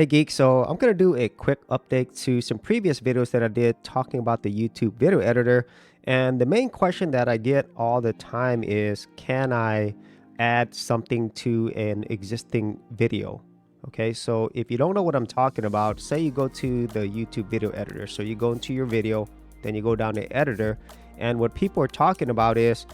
Hey Geek, so I'm going to do a quick update to some previous videos that I did talking about the YouTube video editor. And the main question that I get all the time is, can I add something to an existing video? Okay, so if you don't know what I'm talking about, say you go to the YouTube video editor. So you go into your video, then you go down to editor. And what people are talking about is,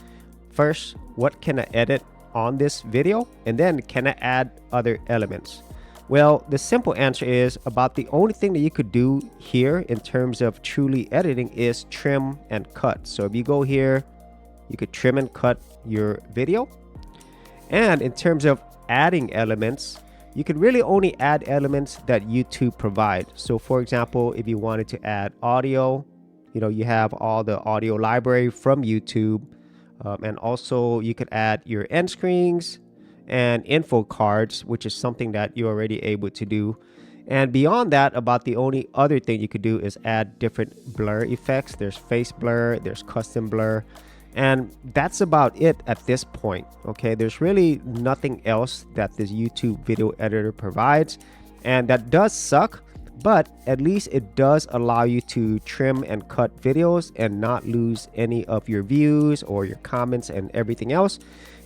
first, what can I edit on this video? And then can I add other elements? Well, the simple answer is about the only thing that you could do here in terms of truly editing is trim and cut. So if you go here, you could trim and cut your video. And in terms of adding elements, you could really only add elements that YouTube provide. So for example, if you wanted to add audio, you have all the audio library from YouTube. And also you could add your end screens and info cards, which is something that you're already able to do. And beyond that, about the only other thing you could do is add different blur effects. There's face blur, there's custom blur, and that's about it at this point. Okay, there's really nothing else that this YouTube video editor provides, and that does suck, but at least it does allow you to trim and cut videos and not lose any of your views or your comments and everything else.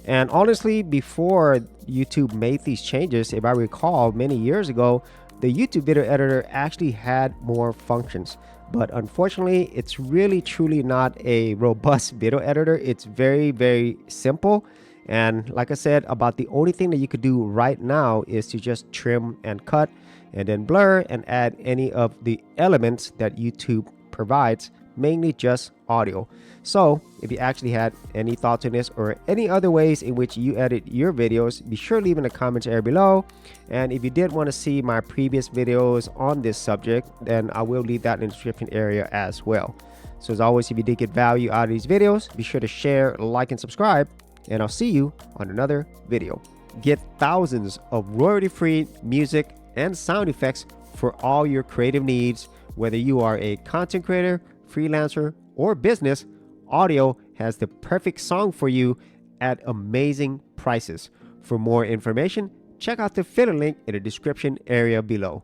And honestly, before YouTube made these changes, if I recall many years ago, the YouTube video editor actually had more functions. But unfortunately, it's really truly not a robust video editor. It's very, very simple. And like I said, about the only thing that you could do right now is to just trim and cut and then blur and add any of the elements that YouTube provides, mainly just audio. So if you actually had any thoughts on this or any other ways in which you edit your videos, be sure to leave in the comments area below. And if you did want to see my previous videos on this subject, then I will leave that in the description area as well. So as always, if you did get value out of these videos, be sure to share, like, and subscribe, and I'll see you on another video. Get thousands of royalty-free music and sound effects for all your creative needs. Whether you are a content creator, freelancer, or business, Audio has the perfect song for you at amazing prices. For more information, check out the affiliate link in the description area below.